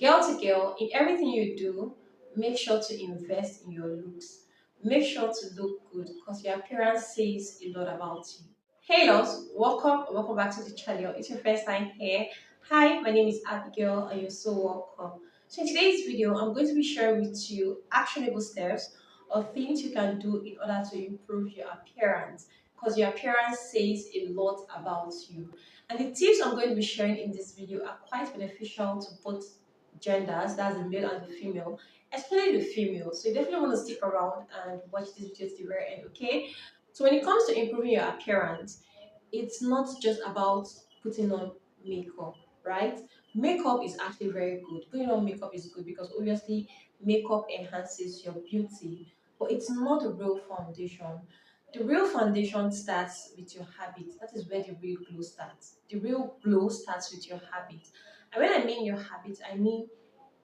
Girl to girl, in everything you do, make sure to invest in your looks. Make sure to look good because your appearance says a lot about you. Hey loves, welcome back to the channel. It's your first time here. Hi, my name is Abigail and you're so welcome. So in today's video, I'm going to be sharing with you actionable steps or things you can do in order to improve your appearance because your appearance says a lot about you. And the tips I'm going to be sharing in this video are quite beneficial to both genders, that's the male and the female, especially the female. So you definitely want to stick around and watch this video to the very end, okay? So when it comes to improving your appearance, it's not just about putting on makeup, right? Makeup is actually very good. Putting on makeup is good because obviously makeup enhances your beauty, but it's not a real foundation. The real foundation starts with your habits. That is where the real glow starts. The real glow starts with your habits. And when I mean your habits, I mean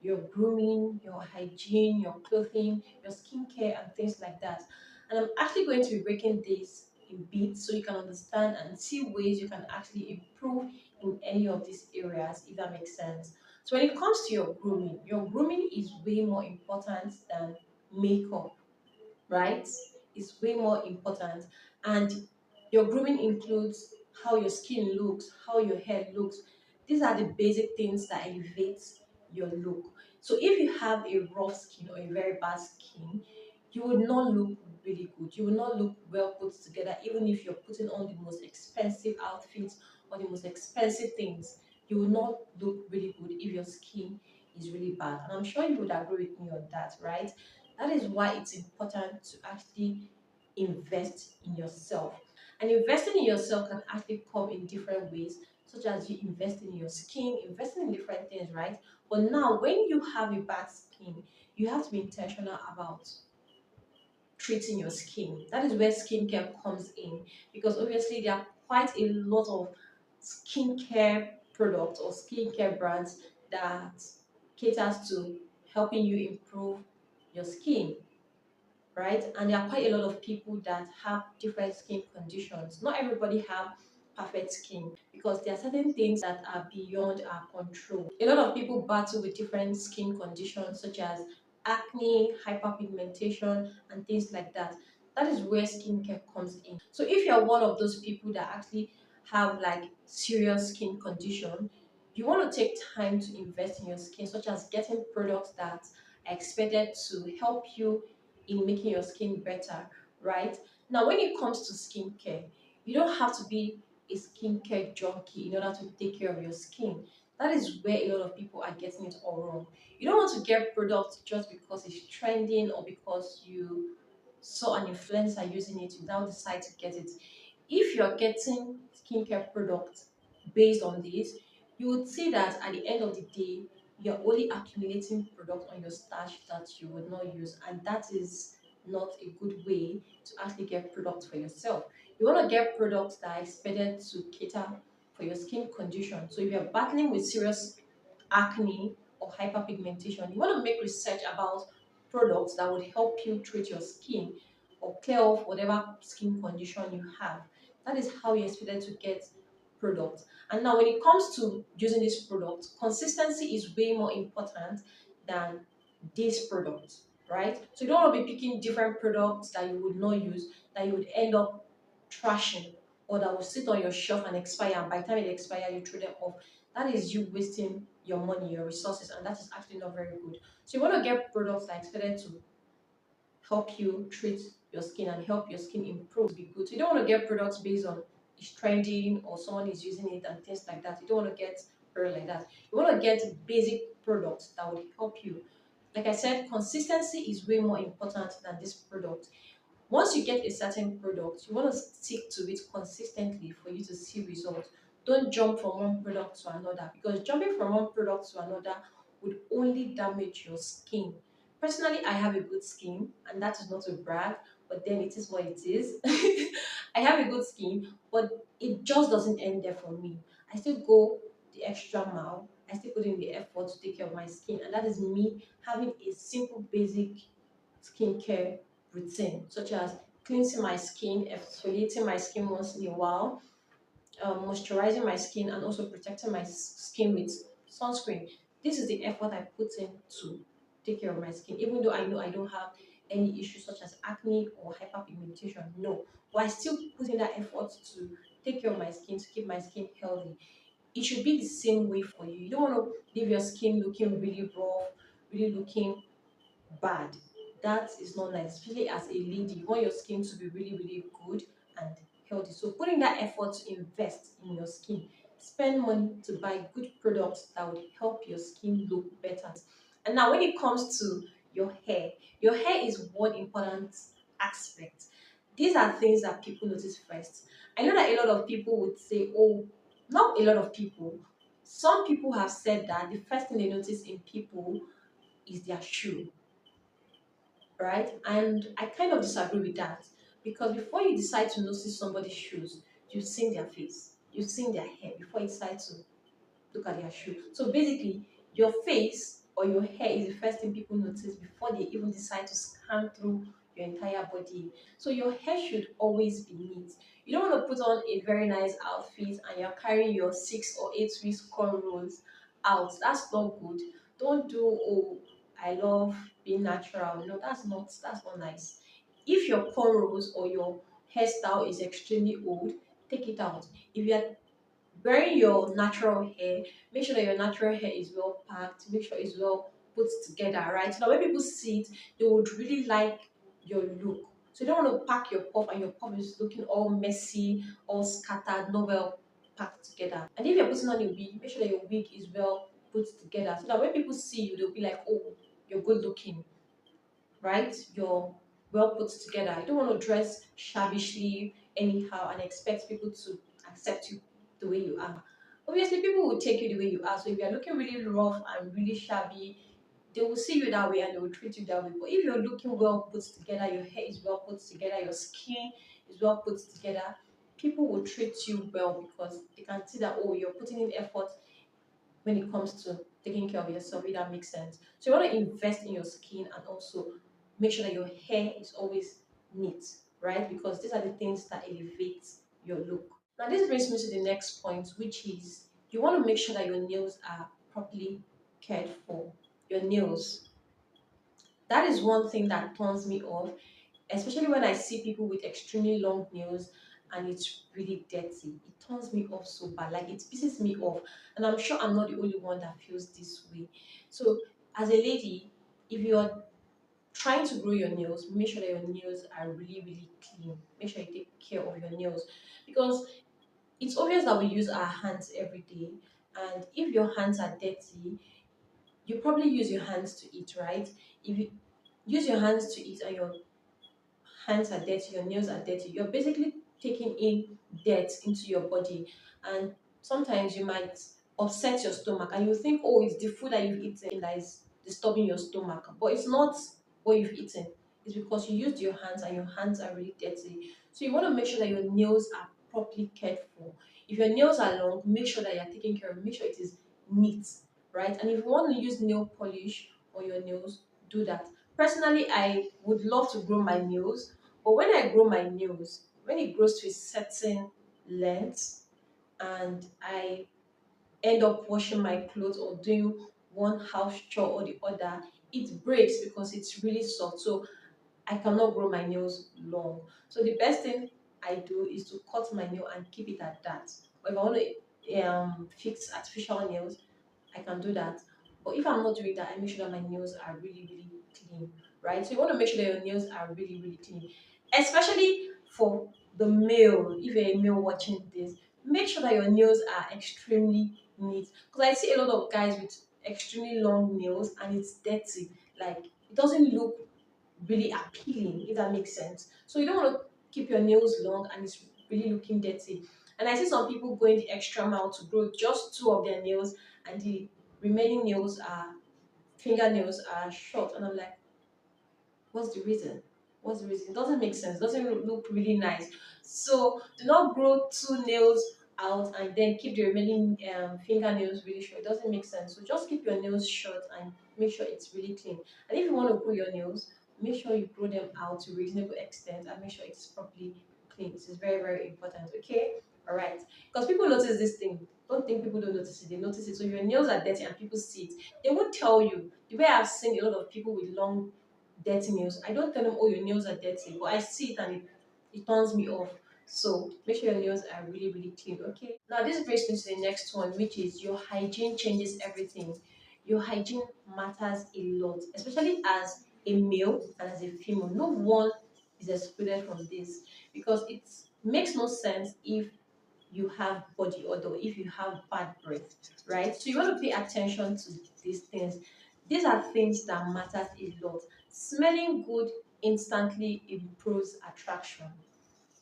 your grooming, your hygiene, your clothing, your skincare, and things like that. And I'm actually going to be breaking this in bits so you can understand and see ways you can actually improve in any of these areas, if that makes sense. So when it comes to your grooming is way more important than makeup, right? It's way more important. And your grooming includes how your skin looks, how your hair looks. These are the basic things that elevate your look. So if you have a rough skin or a very bad skin, you would not look really good. You will not look well put together, even if you're putting on the most expensive outfits or the most expensive things. You will not look really good if your skin is really bad. And I'm sure you would agree with me on that, right? That is why it's important to actually invest in yourself. And investing in yourself can actually come in different ways, such as you investing in your skin, investing in different things, right? But now, when you have a bad skin, you have to be intentional about treating your skin. That is where skincare comes in because obviously there are quite a lot of skincare products or skincare brands that caters to helping you improve your skin, right? And there are quite a lot of people that have different skin conditions. Not everybody have perfect skin because there are certain things that are beyond our control. A lot of people battle with different skin conditions such as acne, hyperpigmentation, and things like that. That is where skincare comes in. So if you're one of those people that actually have like serious skin condition, you want to take time to invest in your skin, such as getting products that are expected to help you in making your skin better, right? Now, when it comes to skincare, you don't have to be a skincare junkie in order to take care of your skin. That is where a lot of people are getting it all wrong. You don't want to get products just because it's trending or because you saw an influencer using it, you now decide to get it. If you're getting skincare products based on this, you would see that at the end of the day, you're only accumulating product on your stash that you would not use, and that is not a good way to actually get products for yourself. You want to get products that are expected to cater for your skin condition. So if you're battling with serious acne or hyperpigmentation, you want to make research about products that would help you treat your skin or clear off whatever skin condition you have. That is how you're expected to get products. And now when it comes to using this product, consistency is way more important than this product, right? So you don't want to be picking different products that you would not use, that you would end up trashing, or that will sit on your shelf and expire, and by the time it expires you throw them off. That is you wasting your money, your resources, and that is actually not very good. So you want to get products that are expected to help you treat your skin and help your skin improve, be good. So you don't want to get products based on it's trending or someone is using it and things like that. You don't want to get product like that. You want to get basic products that would help you. Like I said, consistency is way more important than this product. Once you get a certain product, you want to stick to it consistently for you to see results. Don't jump from one product to another because jumping from one product to another would only damage your skin. Personally, I have a good skin, and that is not a brag, but then it is what it is. I have a good skin, but it just doesn't end there for me. I still go the extra mile. I still put in the effort to take care of my skin, and that is me having a simple, basic skincare routine, such as cleansing my skin, exfoliating my skin once in a while, moisturizing my skin, and also protecting my skin with sunscreen. this is the effort I put in to take care of my skin, even though I know I don't have any issues such as acne or hyperpigmentation. No, but I still put in that effort to take care of my skin, to keep my skin healthy. It should be the same way for you. You don't want to leave your skin looking really rough, really looking bad. That is not nice, especially as a lady. You want your skin to be really, really good and healthy. So put in that effort to invest in your skin. Spend money to buy good products that would help your skin look better. And now when it comes to your hair is one important aspect. These are things that people notice first. I know that a lot of people would say, oh, not a lot of people. Some people have said that the first thing they notice in people is their shoe, right? And I kind of disagree with that because before you decide to notice somebody's shoes, you've seen their face, you've seen their hair before you decide to look at their shoe. So basically, your face or your hair is the first thing people notice before they even decide to scan through your entire body. So your hair should always be neat. You don't want to put on a very nice outfit and you're carrying your 6 or 8 weeks cornrows out. That's not good. Don't do, oh, I love being natural. No, that's not nice. If your cornrows or your hairstyle is extremely old, take it out. If you're wearing your natural hair, make sure that your natural hair is well packed, make sure it's well put together, right? So that when people see it, they would really like your look. So you don't want to pack your puff and your puff is looking all messy, all scattered, not well packed together. And if you're putting on a wig, make sure that your wig is well put together so that when people see you, they'll be like, oh, you're good looking, right? You're well put together. You don't want to dress shabbishly anyhow and expect people to accept you the way you are. Obviously, people will take you the way you are. So if you're looking really rough and really shabby, they will see you that way and they will treat you that way. But if you're looking well put together, your hair is well put together, your skin is well put together, people will treat you well because they can see that, oh, you're putting in effort when it comes to taking care of yourself, if that makes sense. So you want to invest in your skin and also make sure that your hair is always neat, right? Because these are the things that elevate your look. Now, this brings me to the next point, which is you want to make sure that your nails are properly cared for. Your nails. That is one thing that turns me off, especially when I see people with extremely long nails and it's really dirty. It turns me off so bad, like it pisses me off. And I'm sure I'm not the only one that feels this way. So, as a lady, if you're trying to grow your nails, make sure that your nails are really, really clean. Make sure you take care of your nails because it's obvious that we use our hands every day. And if your hands are dirty, you probably use your hands to eat, right? If you use your hands to eat and your hands are dirty, your nails are dirty, you're basically taking in dirt into your body. And sometimes you might upset your stomach and you think, oh, it's the food that you've eaten that is disturbing your stomach. But it's not what you've eaten. It's because you used your hands and your hands are really dirty. So you want to make sure that your nails are properly cared for. If your nails are long, make sure that you're taking care of it. Make sure it is neat, right? And if you want to use nail polish on your nails, do that. Personally, I would love to grow my nails, but when I grow my nails, when it grows to a certain length and I end up washing my clothes or doing one house chore or the other, it breaks because it's really soft. So I cannot grow my nails long. So the best thing I do is to cut my nail and keep it at that. Or if I want to fix artificial nails, I can do that. But if I'm not doing that, I make sure that my nails are really, really clean, right? So you want to make sure that your nails are really, really clean, especially for the male. If you're a male watching this, make sure that your nails are extremely neat. Because I see a lot of guys with extremely long nails and it's dirty. Like it doesn't look really appealing, if that makes sense. So you don't want to keep your nails long and it's really looking dirty. And I see some people going the extra mile to grow just two of their nails and the remaining nails are fingernails are short. And I'm like, what's the reason? What's the reason? It doesn't make sense. It doesn't look really nice. So do not grow two nails out and then keep the remaining fingernails really short. It doesn't make sense. So just keep your nails short and make sure it's really clean. And if you want to grow your nails, make sure you grow them out to a reasonable extent and make sure it's properly clean. This is very, very important. Okay? All right. Because people notice this thing. Don't think people don't notice it. They notice it. So your nails are dirty and people see it. They won't tell you. The way I've seen a lot of people with long, dirty nails, I don't tell them, oh, your nails are dirty. But I see it and it turns me off. So make sure your nails are really, really clean, okay? Now this brings me to the next one, which is your hygiene changes everything. Your hygiene matters a lot, especially as a male and as a female. No one is excluded from this because it makes no sense if you have body odor, if you have bad breath, right? So you want to pay attention to these things. These are things that matters a lot. Smelling good instantly improves attraction.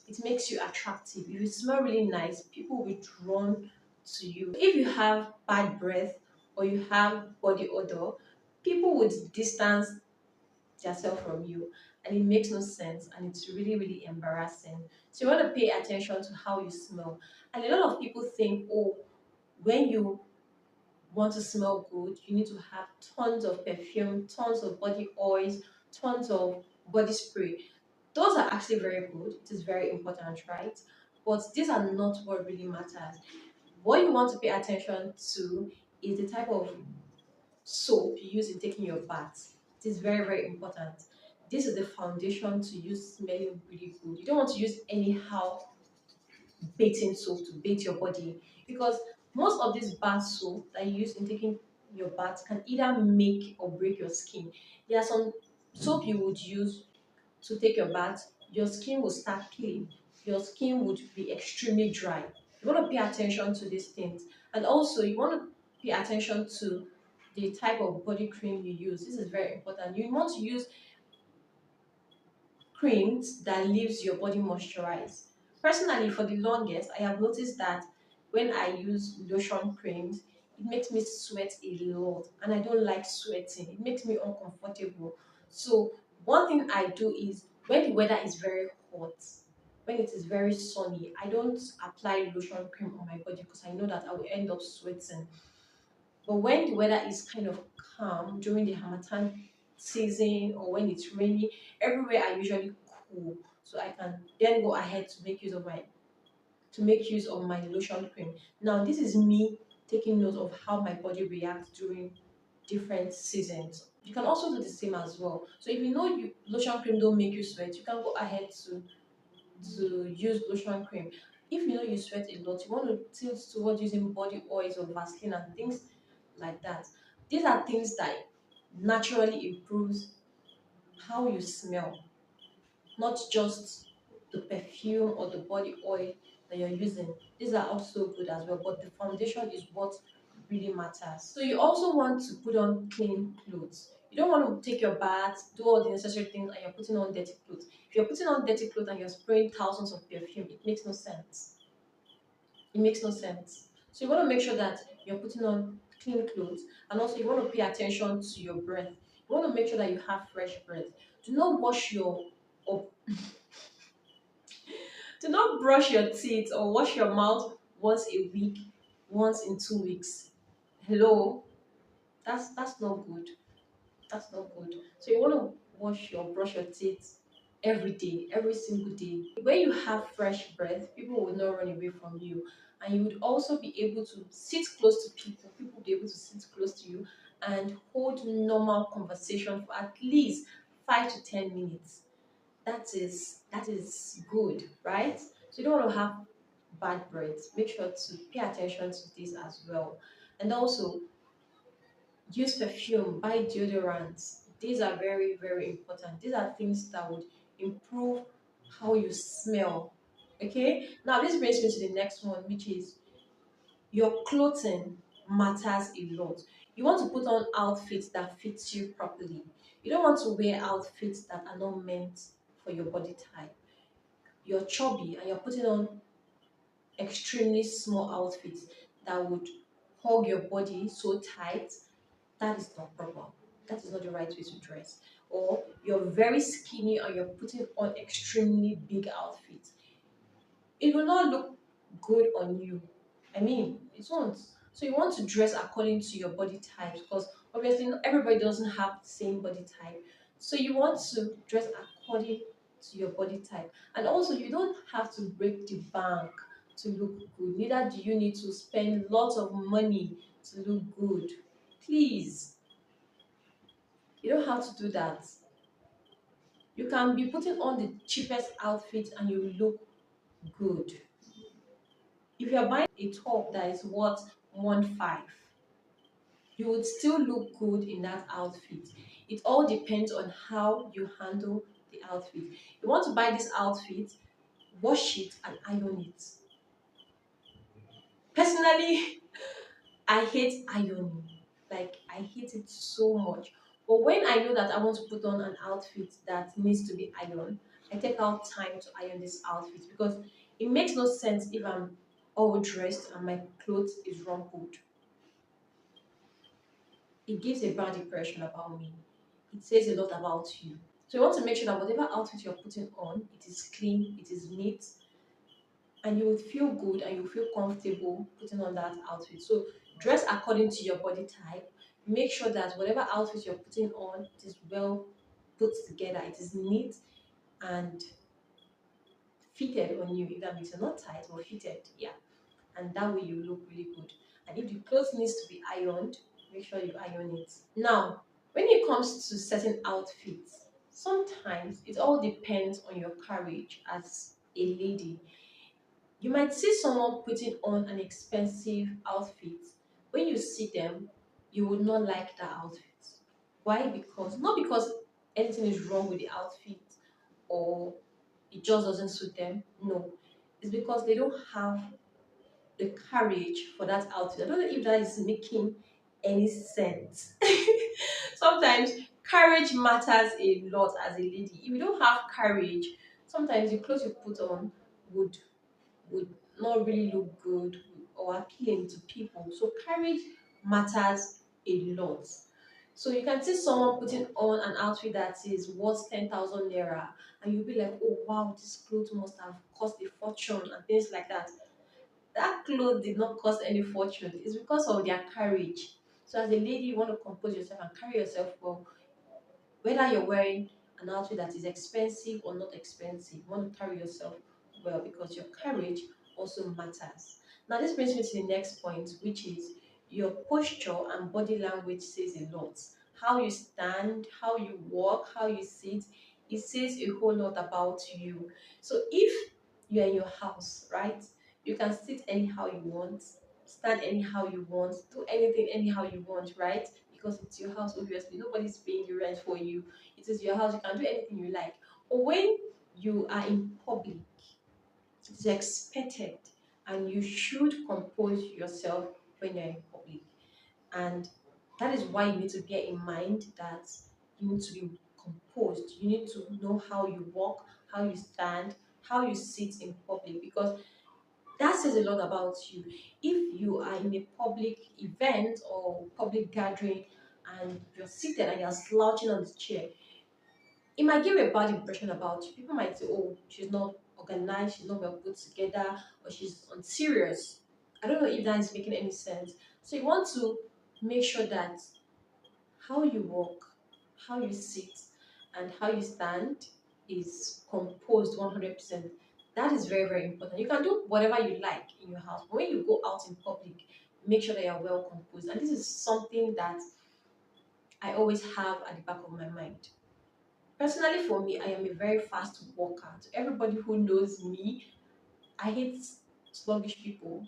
It makes you attractive. If you smell really nice, people will be drawn to you. If you have bad breath or you have body odor, people would distance themselves from you, and it makes no sense, and it's really, really embarrassing. So you want to pay attention to how you smell. And a lot of people think, oh, when you want to smell good, you need to have tons of perfume, tons of body oils, tons of body spray. Those are actually very good. It is very important, right? But these are not what really matters. What you want to pay attention to is the type of soap you use in taking your bath. It is very, very important. This is the foundation to use smelling really good. You don't want to use anyhow bathing soap to bathe your body because most of these bath soap that you use in taking your bath can either make or break your skin. There are some soap you would use to take your bath, your skin will start peeling. Your skin would be extremely dry. You want to pay attention to these things. And also, you want to pay attention to the type of body cream you use. This is very important. You want to use creams that leaves your body moisturized. Personally, for the longest, I have noticed that when I use lotion creams, it makes me sweat a lot, and I don't like sweating. It makes me uncomfortable. So one thing I do is when the weather is very hot, when it is very sunny, I don't apply lotion cream on my body because I know that I will end up sweating. But when the weather is kind of calm during the Hamatan season or when it's rainy, everywhere I usually cool. So I can then go ahead to make use of my lotion cream. Now this is me taking note of how my body reacts during different seasons. You can also do the same as well. So if you know lotion cream don't make you sweat, you can go ahead to use lotion cream. If you know you sweat a lot, you want to tilt towards using body oils or Vaseline and things like that. These are things that naturally improves how you smell, not just the perfume or the body oil that you're using. These are also good as well, but the foundation is what really matters. So you also want to put on clean clothes. You don't want to take your bath, do all the necessary things, and you're putting on dirty clothes. If you're putting on dirty clothes and you're spraying thousands of perfume, it makes no sense. It makes no sense. So you want to make sure that you're putting on clean clothes, and also you want to pay attention to your breath. You want to make sure that you have fresh breath. Do not wash your or do not brush your teeth or wash your mouth once a week, once in 2 weeks. Hello, that's not good. That's not good. So you want to brush your teeth every day, every single day. When you have fresh breath, people will not run away from you. And you would also be able to sit close to people. People will be able to sit close to you and hold normal conversation for at least 5 to 10 minutes. That is good, right? So you don't want to have bad breath. Make sure to pay attention to this as well. And also use perfume, buy deodorants. These are very, very important. These are things that would improve how you smell. Okay, now this brings me to the next one, which is your clothing matters a lot. You want to put on outfits that fits you properly. You don't want to wear outfits that are not meant for your body type. You're chubby and you're putting on extremely small outfits that would hug your body so tight. That is not proper. That is not the right way to dress. Or you're very skinny and you're putting on extremely big outfits. It will not look good on you. I mean, it won't. So you want to dress according to your body type because obviously not everybody doesn't have the same body type. So you want to dress according to your body type. And also you don't have to break the bank to look good. Neither do you need to spend lots of money to look good. Please, you don't have to do that. You can be putting on the cheapest outfit and you look good. If you're buying a top that is worth 1.5, you would still look good in that outfit. It all depends on how you handle the outfit. You want to buy this outfit, wash it and iron it. Personally, I hate ironing. Like, I hate it so much. But when I know that I want to put on an outfit that needs to be ironed, I take out time to iron this outfit because it makes no sense if I'm all dressed and my clothes is rumpled. It gives a bad impression about me. It says a lot about you. So you want to make sure that whatever outfit you're putting on, it is clean, it is neat, and you will feel good and you feel comfortable putting on that outfit. So dress according to your body type. Make sure that whatever outfit you're putting on, it is well put together, it is neat and fitted on you. If that makes sense, not tight but fitted, yeah. And that way you look really good. And if the clothes needs to be ironed, make sure you iron it. Now, when it comes to certain outfits, sometimes it all depends on your courage as a lady. You might see someone putting on an expensive outfit. When you see them, you would not like that outfit. Why? Because not because anything is wrong with the outfit or it just doesn't suit them. No. It's because they don't have the courage for that outfit. I don't know if that is making any sense. Sometimes courage matters a lot as a lady. If you don't have courage, sometimes the clothes you put on would would not really look good or appealing to people. So courage matters a lot. So you can see someone putting on an outfit that is worth 10,000 naira, and you'll be like, oh wow, this clothes must have cost a fortune and things like that. That clothes did not cost any fortune. It's because of their courage. So as a lady, you want to compose yourself and carry yourself well. Whether you're wearing an outfit that is expensive or not expensive, you want to carry yourself well because your courage also matters. Now, this brings me to the next point, which is your posture and body language says a lot. How you stand, how you walk, how you sit, it says a whole lot about you. So, if you're in your house, right, you can sit anyhow you want, stand anyhow you want, do anything anyhow you want, right? Because it's your house, obviously. Nobody's paying the rent for you. It is your house. You can do anything you like. But when you are in public, it is expected and you should compose yourself when you're in public. And that is why you need to bear in mind that you need to be composed. You need to know how you walk, how you stand, how you sit in public because that says a lot about you. If you are in a public event or public gathering and you're seated and you're slouching on the chair, it might give a bad impression about you. People might say, oh, she's not organized, she's not well put together, or she's unserious. I don't know if that is making any sense. So you want to make sure that how you walk, how you sit, and how you stand is composed 100%. That is very, very important. You can do whatever you like in your house, but when you go out in public, make sure that you're well composed. And this is something that I always have at the back of my mind. Personally, for me, I am a very fast walker. To everybody who knows me, I hate sluggish people.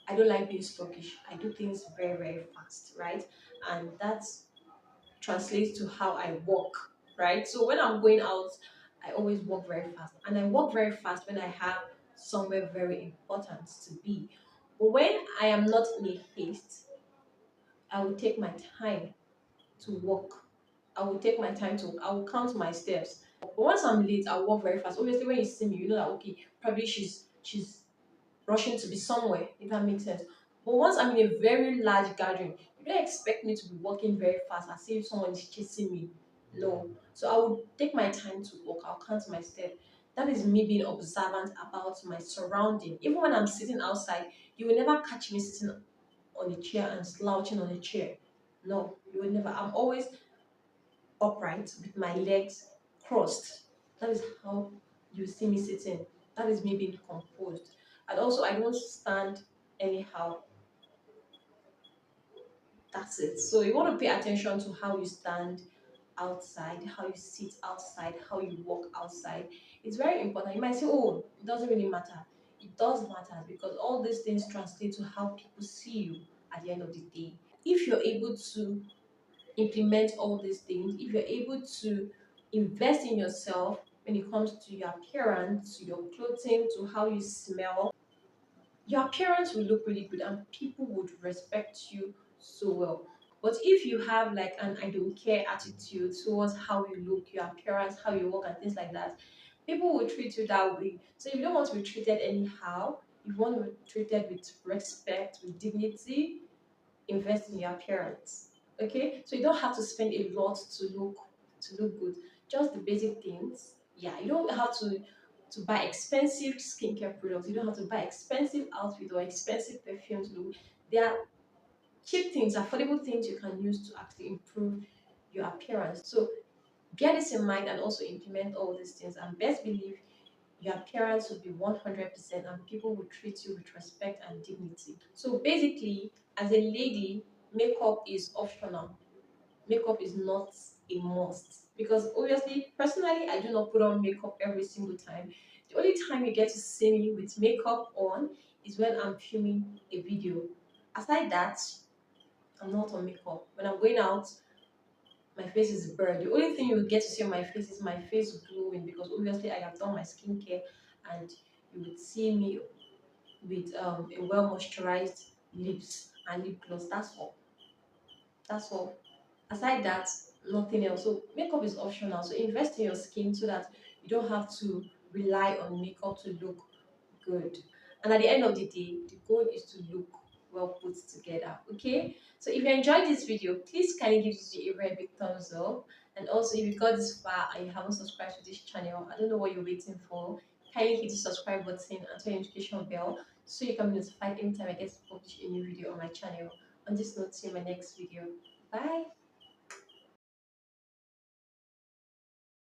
I don't like being sluggish. I do things very, very fast, right? And that's translates to how I walk, right? So when I'm going out, I always walk very fast. And I walk very fast when I have somewhere very important to be. But when I am not in a haste, I will take my time to walk. I will take my time to, I will count my steps. But once I'm late, I'll walk very fast. Obviously, when you see me, you know that, okay, probably she's rushing to be somewhere, if that makes sense. But once I'm in a very large gathering, you don't expect me to be walking very fast as if someone is chasing me. No. So I would take my time to walk. I'll count my step. That is me being observant about my surrounding. Even when I'm sitting outside, you will never catch me sitting on a chair and slouching on a chair. No, you will never. I'm always upright with my legs crossed. That is how you see me sitting. That is me being composed. And also, I don't stand anyhow. That's it. So you want to pay attention to how you stand outside, how you sit outside, how you walk outside. It's very important. You might say, oh, it doesn't really matter. It does matter because all these things translate to how people see you at the end of the day. If you're able to implement all these things, if you're able to invest in yourself when it comes to your appearance, to your clothing, to how you smell, your appearance will look really good and people would respect you so well. But if you have like an I don't care attitude towards how you look, your appearance, how you walk, and things like that, people will treat you that way. So if you don't want to be treated anyhow, if you want to be treated with respect, with dignity, invest in your appearance. Okay, so you don't have to spend a lot to look good. Just the basic things. Yeah, you don't have to buy expensive skincare products. You don't have to buy expensive outfit or expensive perfumes. Look, there are cheap things, affordable things you can use to actually improve your appearance. So bear this in mind and also implement all these things. And best believe your appearance will be 100% and people will treat you with respect and dignity. So basically, as a lady, makeup is optional. Makeup is not a must because obviously, personally, I do not put on makeup every single time. The only time you get to see me with makeup on is when I'm filming a video. Aside that, I'm not on makeup. When I'm going out, my face is burned. The only thing you will get to see on my face is my face glowing because obviously I have done my skincare and you would see me with a well moisturized lips and lip gloss. That's all. That's all. Aside that, nothing else. So makeup is optional. So invest in your skin so that you don't have to rely on makeup to look good. And at the end of the day, the goal is to look well put together. Okay. So if you enjoyed this video, please kindly give this video a very big thumbs up. And also, if you got this far and you haven't subscribed to this channel, I don't know what you're waiting for. Kindly hit the subscribe button and turn the notification bell so you can be notified anytime I get to publish a new video on my channel. On this note, see you in my next video. Bye.